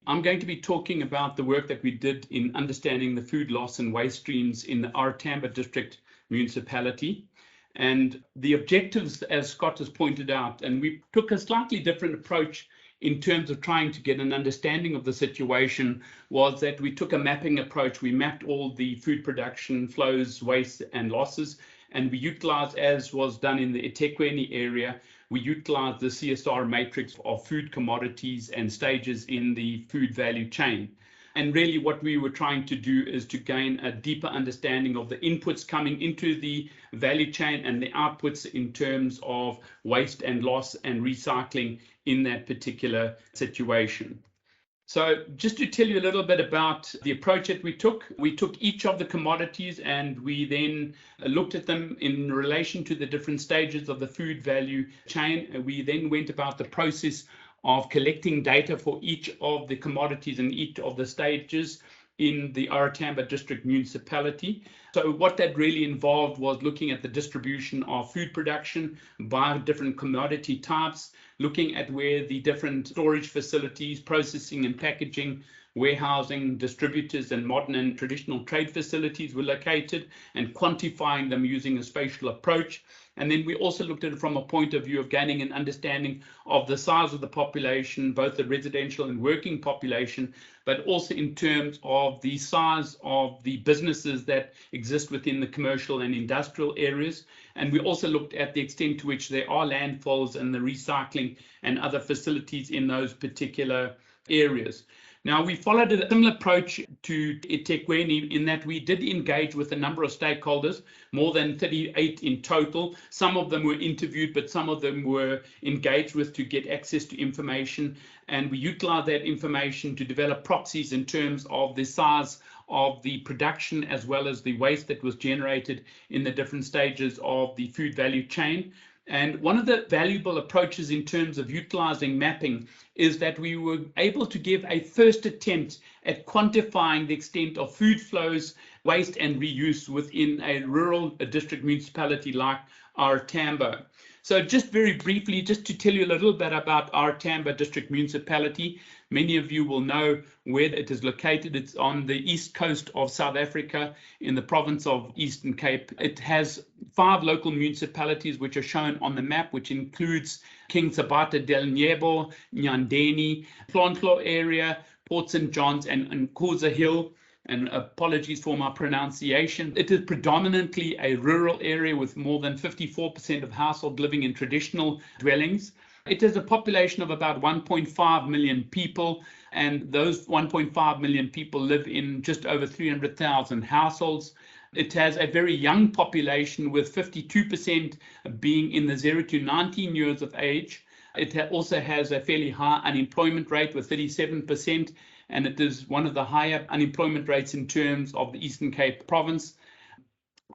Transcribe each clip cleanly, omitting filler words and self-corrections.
I'm going to be talking about the work that we did in understanding the food loss and waste streams in the OR Tambo District Municipality. And the objectives, as Scott has pointed out, and we took a slightly different approach in terms of trying to get an understanding of the situation, was that we took a mapping approach. We mapped all the food production flows, waste, and losses, and we utilized, as was done in the eThekwini area, we utilized the CSR matrix of food commodities and stages in the food value chain. And really what we were trying to do is to gain a deeper understanding of the inputs coming into the value chain and the outputs in terms of waste and loss and recycling in that particular situation. So just to tell you a little bit about the approach that we took each of the commodities and we then looked at them in relation to the different stages of the food value chain. We then went about the process of collecting data for each of the commodities and each of the stages in the OR Tambo District Municipality. So what that really involved was looking at the distribution of food production by different commodity types, looking at where the different storage facilities, processing and packaging, warehousing, distributors, and modern and traditional trade facilities were located, and quantifying them using a spatial approach. And then we also looked at it from a point of view of gaining an understanding of the size of the population, both the residential and working population, but also in terms of the size of the businesses that exist within the commercial and industrial areas. And we also looked at the extent to which there are landfills and the recycling and other facilities in those particular areas. Now, we followed a similar approach to eThekwini in that we did engage with a number of stakeholders, more than 38 in total. Some of them were interviewed, but some of them were engaged with to get access to information. And we utilized that information to develop proxies in terms of the size of the production as well as the waste that was generated in the different stages of the food value chain. And one of the valuable approaches in terms of utilizing mapping is that we were able to give a first attempt at quantifying the extent of food flows, waste, and reuse within a rural district municipality like OR Tambo. So just very briefly, just to tell you a little bit about OR Tambo District Municipality, many of you will know where it is located. It's on the east coast of South Africa in the province of Eastern Cape. It has 5 local municipalities which are shown on the map, which includes King Sabata del Nyebo, Nyandeni, Plontlor area, Port St. John's, and Kuza Hill. And apologies for my pronunciation. It is predominantly a rural area with more than 54% of households living in traditional dwellings. It has a population of about 1.5 million people, and those 1.5 million people live in just over 300,000 households. It has a very young population with 52% being in the 0 to 19 years of age. It also has a fairly high unemployment rate with 37%, and it is one of the higher unemployment rates in terms of the Eastern Cape province.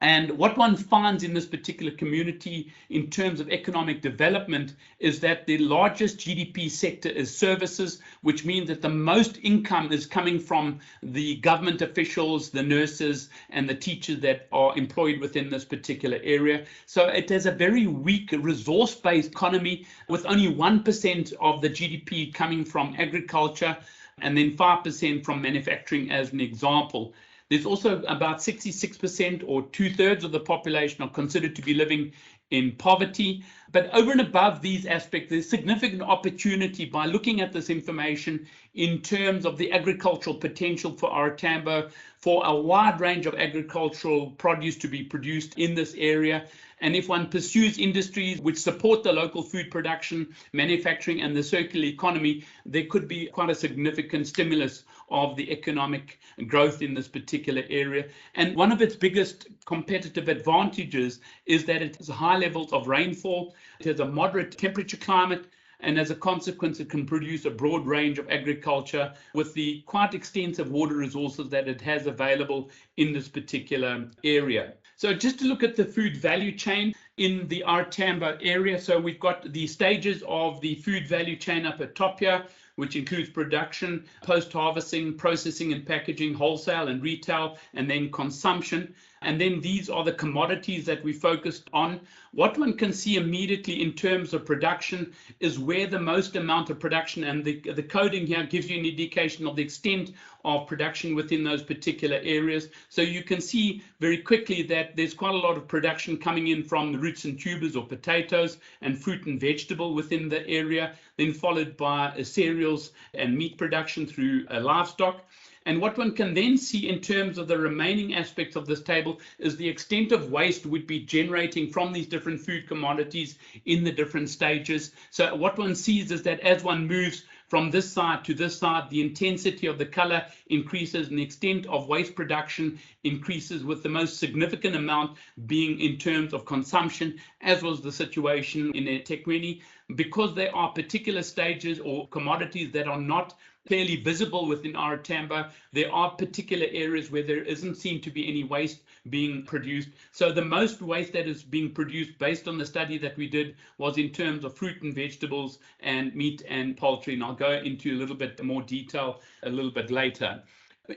And what one finds in this particular community in terms of economic development is that the largest GDP sector is services, which means that the most income is coming from the government officials, the nurses, and the teachers that are employed within this particular area. So it has a very weak resource-based economy with only 1% of the GDP coming from agriculture and then 5% from manufacturing as an example. There's also about 66% or 2/3 of the population are considered to be living in poverty. But over and above these aspects, there's significant opportunity by looking at this information in terms of the agricultural potential for OR Tambo, for a wide range of agricultural produce to be produced in this area. And if one pursues industries which support the local food production, manufacturing, and the circular economy, there could be quite a significant stimulus of the economic growth in this particular area. And one of its biggest competitive advantages is that it has high levels of rainfall, it has a moderate temperature climate, and as a consequence, it can produce a broad range of agriculture with the quite extensive water resources that it has available in this particular area. So just to look at the food value chain in the OR Tambo area, so we've got the stages of the food value chain up at top here, which includes production, post-harvesting, processing and packaging, wholesale and retail, and then consumption. And then these are the commodities that we focused on. What one can see immediately in terms of production is where the most amount of production, and the coding here gives you an indication of the extent of production within those particular areas. So you can see very quickly that there's quite a lot of production coming in from the roots and tubers or potatoes and fruit and vegetable within the area, then followed by cereals and meat production through livestock. And what one can then see in terms of the remaining aspects of this table is the extent of waste would be generating from these different food commodities in the different stages. So what one sees is that as one moves from this side to this side, the intensity of the color increases and the extent of waste production increases, with the most significant amount being in terms of consumption, as was the situation in eThekwini, because there are particular stages or commodities that are not clearly visible within OR Tambo. There are particular areas where there isn't seen to be any waste being produced. So the most waste that is being produced based on the study that we did was in terms of fruit and vegetables and meat and poultry. And I'll go into a little bit more detail a little bit later.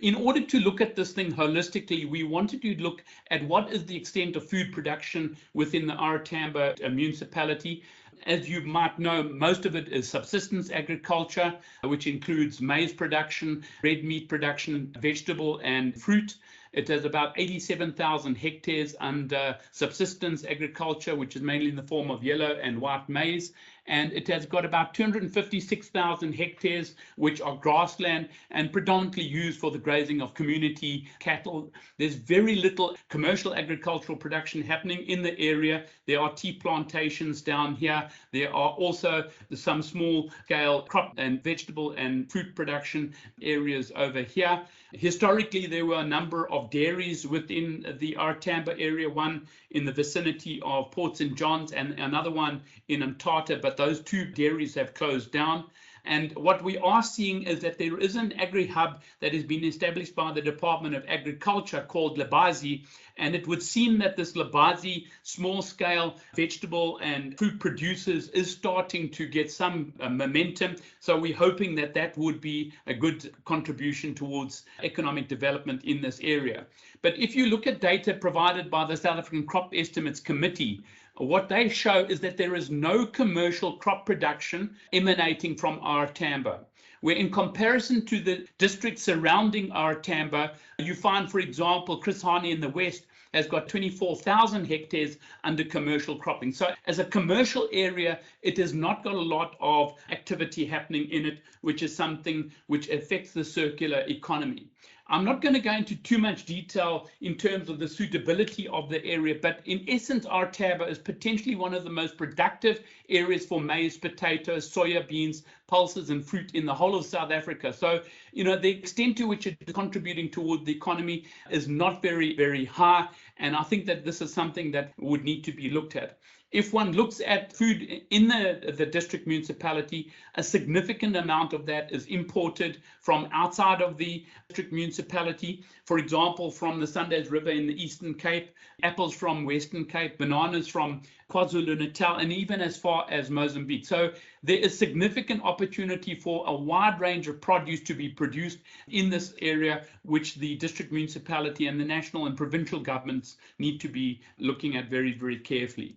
In order to look at this thing holistically, we wanted to look at what is the extent of food production within the OR Tambo municipality. As you might know, most of it is subsistence agriculture, which includes maize production, red meat production, vegetable and fruit. It has about 87,000 hectares under subsistence agriculture, which is mainly in the form of yellow and white maize. And it has got about 256,000 hectares, which are grassland and predominantly used for the grazing of community cattle. There's very little commercial agricultural production happening in the area. There are tea plantations down here. There are also some small scale crop and vegetable and fruit production areas over here. Historically, there were a number of dairies within the OR Tambo area, one in the vicinity of Port St. John's and another one in Umzikantu, but those two dairies have closed down. And what we are seeing is that there is an agri-hub that has been established by the Department of Agriculture called Labazi, and it would seem that this Labazi small-scale vegetable and fruit producers is starting to get some momentum. So we're hoping that that would be a good contribution towards economic development in this area. But if you look at data provided by the South African Crop Estimates Committee, what they show is that there is no commercial crop production emanating from OR Tambo, where in comparison to the districts surrounding OR Tambo, you find, for example, Chris Hani in the west has got 24,000 hectares under commercial cropping. So as a commercial area, it has not got a lot of activity happening in it, which is something which affects the circular economy. I'm not going to go into too much detail in terms of the suitability of the area, but in essence, OR Tambo is potentially one of the most productive areas for maize, potatoes, soya beans, pulses, and fruit in the whole of South Africa. So, you know, the extent to which it's contributing toward the economy is not very, very high. And I think that this is something that would need to be looked at. If one looks at food in the district municipality, a significant amount of that is imported from outside of the district municipality. For example, from the Sundays River in the Eastern Cape, apples from Western Cape, bananas from KwaZulu-Natal, and even as far as Mozambique. So there is significant opportunity for a wide range of produce to be produced in this area, which the district municipality and the national and provincial governments need to be looking at very, very carefully.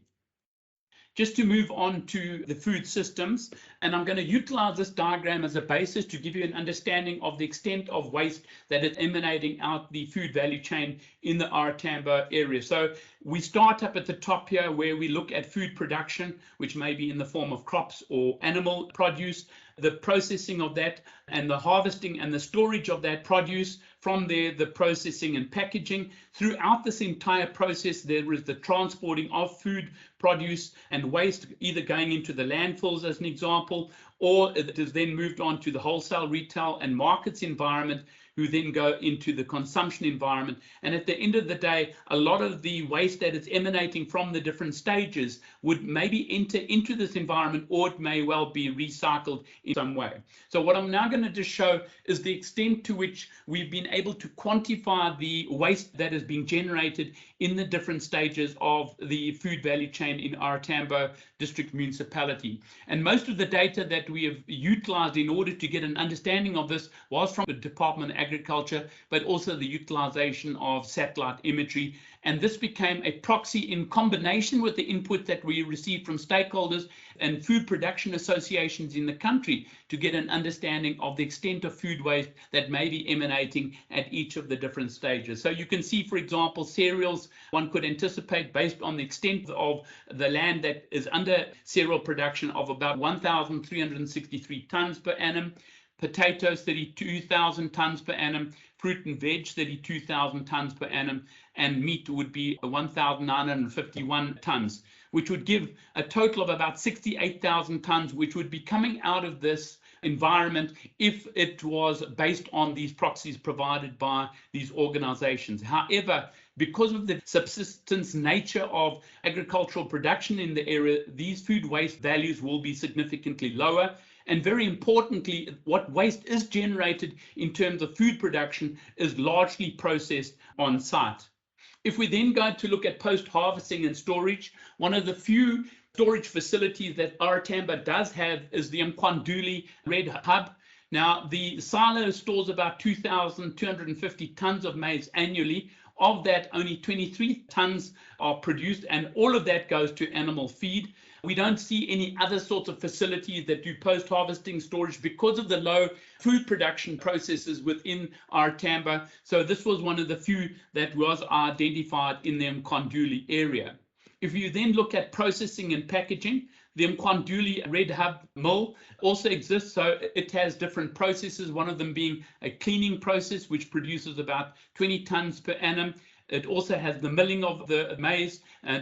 Just to move on to the food systems, and I'm going to utilize this diagram as a basis to give you an understanding of the extent of waste that is emanating out the food value chain in the OR Tambo area. So we start up at the top here where we look at food production, which may be in the form of crops or animal produce, the processing of that and the harvesting and the storage of that produce. From there, the processing and packaging. Throughout this entire process, there is the transporting of food, produce, and waste, either going into the landfills as an example, or it is then moved on to the wholesale, retail, and markets environment, who then go into the consumption environment. And at the end of the day, a lot of the waste that is emanating from the different stages would maybe enter into this environment, or it may well be recycled in some way. So what I'm now going to just show is the extent to which we've been able to quantify the waste that is being generated in the different stages of the food value chain in OR Tambo District Municipality. And most of the data that we have utilized in order to get an understanding of this was from the Department of agriculture, but also the utilization of satellite imagery. And this became a proxy in combination with the input that we received from stakeholders and food production associations in the country to get an understanding of the extent of food waste that may be emanating at each of the different stages. So you can see, for example, cereals, one could anticipate based on the extent of the land that is under cereal production of about 1,363 tons per annum. Potatoes, 32,000 tons per annum, fruit and veg, 32,000 tons per annum, and meat would be 1,951 tons, which would give a total of about 68,000 tons, which would be coming out of this environment if it was based on these proxies provided by these organizations. However, because of the subsistence nature of agricultural production in the area, these food waste values will be significantly lower. And very importantly, what waste is generated in terms of food production is largely processed on site. If we then go to look at post-harvesting and storage, one of the few storage facilities that OR Tambo does have is the Umzikantu Red Hub. Now, the silo stores about 2,250 tons of maize annually. Of that, only 23 tons are produced, and all of that goes to animal feed. We don't see any other sorts of facilities that do post-harvesting storage because of the low food production processes within OR Tambo. So this was one of the few that was identified in the Umzikantu area. If you then look at processing and packaging, the Umzikantu Red Hub mill also exists, so it has different processes, one of them being a cleaning process, which produces about 20 tons per annum. It also has the milling of the maize,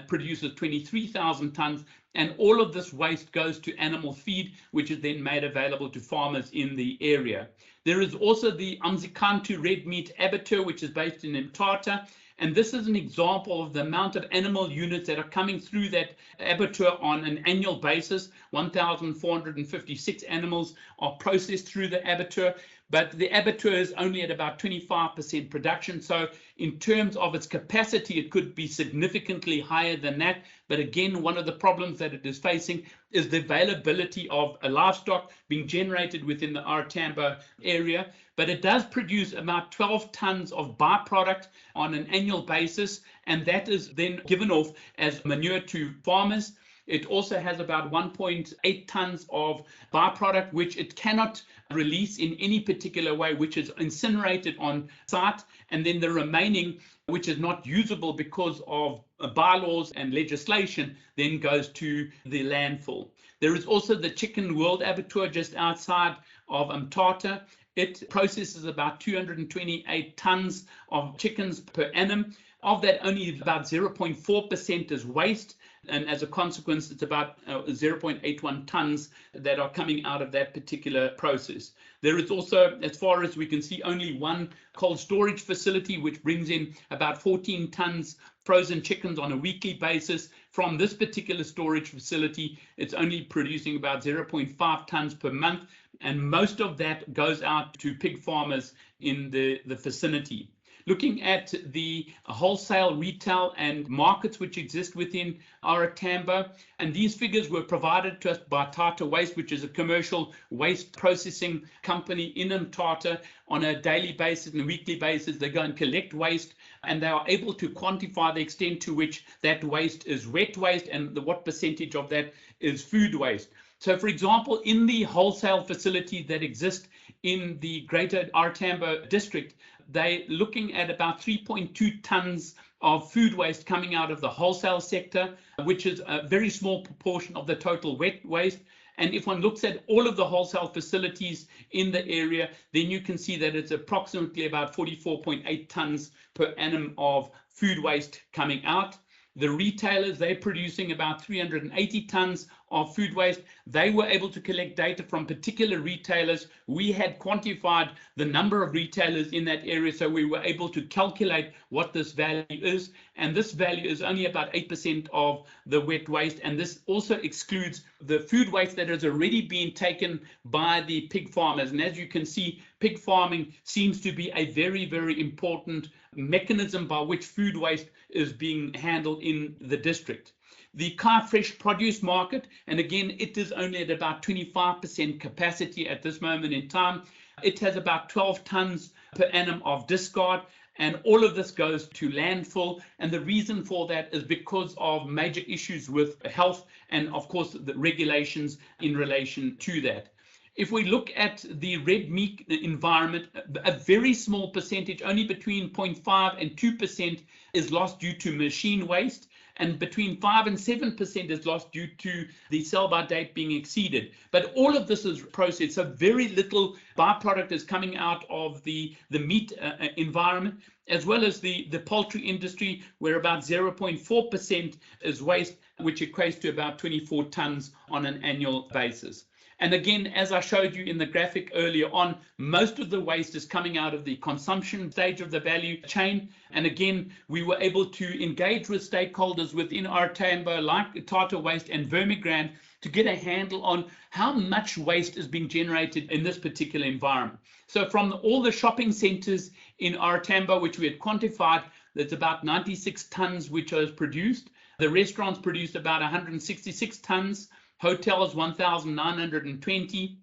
produces 23,000 tons, and all of this waste goes to animal feed, which is then made available to farmers in the area. There is also the Umzikantu Red Meat Abattoir, which is based in Mthatha. And this is an example of the amount of animal units that are coming through that abattoir on an annual basis. 1,456 animals are processed through the abattoir, but the abattoir is only at about 25% production. So in terms of its capacity, it could be significantly higher than that. But again, one of the problems that it is facing is the availability of livestock being generated within the OR Tambo area. But it does produce about 12 tons of byproduct on an annual basis, and that is then given off as manure to farmers. It also has about 1.8 tons of byproduct, which it cannot release in any particular way, which is incinerated on site, and then the remaining, which is not usable because of bylaws and legislation, then goes to the landfill. There is also the Chicken World Abattoir just outside of Mthatha. It processes about 228 tons of chickens per annum. Of that, only about 0.4% is waste. And as a consequence, it's about 0.81 tons that are coming out of that particular process. There is also, as far as we can see, only one cold storage facility, which brings in about 14 tons frozen chickens on a weekly basis. From this particular storage facility, it's only producing about 0.5 tons per month, and most of that goes out to pig farmers in the vicinity. Looking at the wholesale, retail, and markets which exist within OR Tambo, and these figures were provided to us by Tata Waste, which is a commercial waste processing company in Mthatha. On a daily basis and a weekly basis, they go and collect waste, and they are able to quantify the extent to which that waste is wet waste and what percentage of that is food waste. So, for example, in the wholesale facility that exists in the greater OR Tambo district, they're looking at about 3.2 tons of food waste coming out of the wholesale sector, which is a very small proportion of the total wet waste. And if one looks at all of the wholesale facilities in the area, then you can see that it's approximately about 44.8 tons per annum of food waste coming out. The retailers, they're producing about 380 tons of food waste. They were able to collect data from particular retailers. We had quantified the number of retailers in that area, so we were able to calculate what this value is. And this value is only about 8% of the wet waste. And this also excludes the food waste that has already been taken by the pig farmers. And as you can see, pig farming seems to be a very, very important mechanism by which food waste is being handled in the district. The car fresh produce market, and again, it is only at about 25% capacity at this moment in time. it has about 12 tons per annum of discard. And all of this goes to landfill. And the reason for that is because of major issues with health and, of course, the regulations in relation to that. If we look at the red meat environment, a very small percentage, only between 0.5 and 2%, is lost due to machine waste, and between 5 and 7% is lost due to the sell-by date being exceeded. But all of this is processed, so very little byproduct is coming out of the meat environment, as well as the poultry industry, where about 0.4% is waste, which equates to about 24 tons on an annual basis. And again, as I showed you in the graphic earlier on, most of the waste is coming out of the consumption stage of the value chain. And again, we were able to engage with stakeholders within OR Tambo, like Tata Waste and Vermigrand, to get a handle on how much waste is being generated in this particular environment. So from all the shopping centers in OR Tambo, which we had quantified, there's about 96 tons which was produced. The restaurants produced about 166 tons. Hotels, 1,920.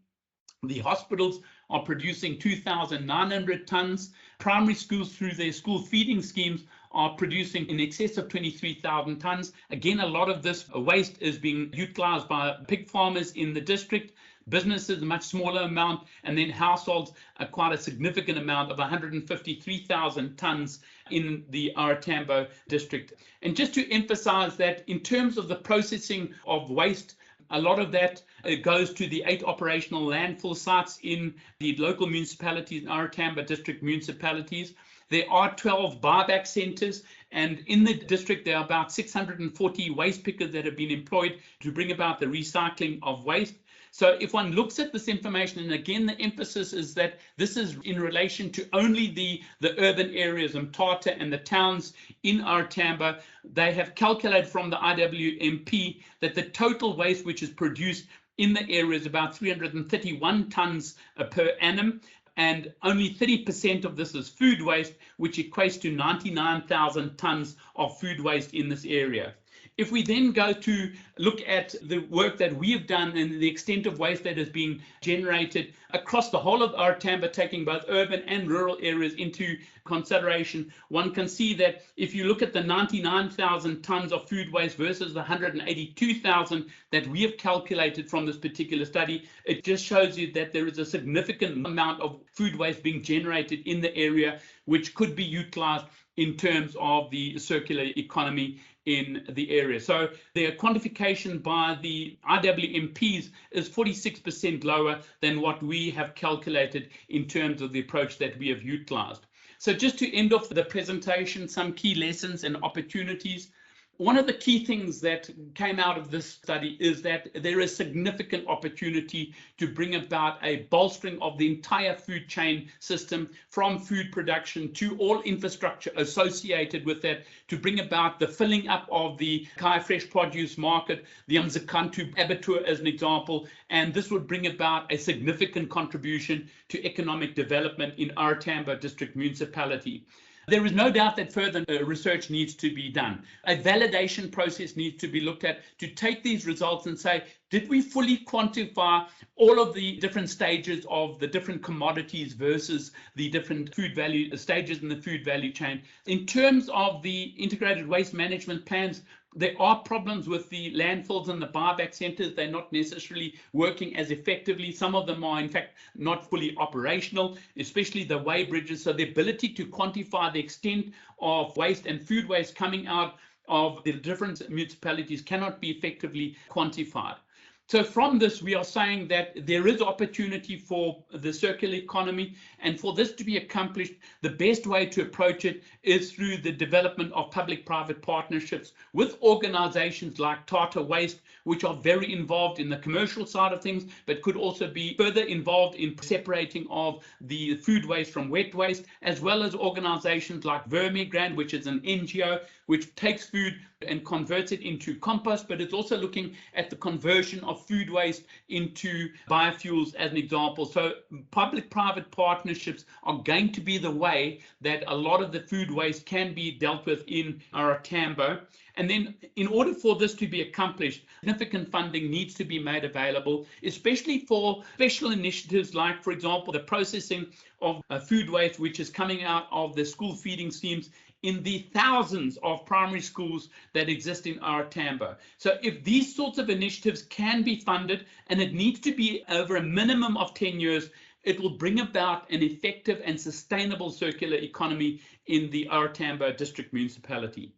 The hospitals are producing 2,900 tons. Primary schools, through their school feeding schemes, are producing in excess of 23,000 tons. Again, a lot of this waste is being utilized by pig farmers in the district. Businesses, a much smaller amount, and then households, quite a significant amount of 153,000 tons in the OR Tambo district. And just to emphasize that in terms of the processing of waste, a lot of that goes to the 8 operational landfill sites in the local municipalities, OR Tambo District Municipalities. There are 12 buyback centers, and in the district there are about 640 waste pickers that have been employed to bring about the recycling of waste. So if one looks at this information, and again, the emphasis is that this is in relation to only the urban areas, Umtata and the towns in OR Tambo, they have calculated from the IWMP that the total waste which is produced in the area is about 331 tons per annum. And only 30% of this is food waste, which equates to 99,000 tons of food waste in this area. If we then go to look at the work that we have done and the extent of waste that is being generated across the whole of OR Tambo, taking both urban and rural areas into consideration, one can see that if you look at the 99,000 tons of food waste versus the 182,000 that we have calculated from this particular study, it just shows you that there is a significant amount of food waste being generated in the area, which could be utilized in terms of the circular economy in the area. So their quantification by the IWMPs is 46% lower than what we have calculated in terms of the approach that we have utilized. So just to end off the presentation, some key lessons and opportunities. One of the key things that came out of this study is that there is significant opportunity to bring about a bolstering of the entire food chain system, from food production to all infrastructure associated with that, to bring about the filling up of the Kaya fresh produce market, the Umzikantu Abattoir as an example, and this would bring about a significant contribution to economic development in OR Tambo District Municipality. There is no doubt that further research needs to be done. A validation process needs to be looked at to take these results and say, did we fully quantify all of the different stages of the different commodities versus the different food value stages in the food value chain? In terms of the integrated waste management plans, there are problems with the landfills and the buyback centers. They're not necessarily working as effectively. Some of them are, in fact, not fully operational, especially the weighbridges. So the ability to quantify the extent of waste and food waste coming out of the different municipalities cannot be effectively quantified. So from this, we are saying that there is opportunity for the circular economy, and for this to be accomplished, the best way to approach it is through the development of public-private partnerships with organizations like Tata Waste, which are very involved in the commercial side of things, but could also be further involved in separating of the food waste from wet waste, as well as organizations like Vermigrand, which is an NGO, which takes food and converts it into compost, but it's also looking at the conversion of food waste into biofuels as an example. So public-private partnerships are going to be the way that a lot of the food waste can be dealt with in OR Tambo. And then in order for this to be accomplished, significant funding needs to be made available, especially for special initiatives like, for example, the processing of food waste, which is coming out of the school feeding schemes in the thousands of primary schools that exist in OR Tambo. So if these sorts of initiatives can be funded, and it needs to be over a minimum of 10 years, it will bring about an effective and sustainable circular economy in the OR Tambo District Municipality.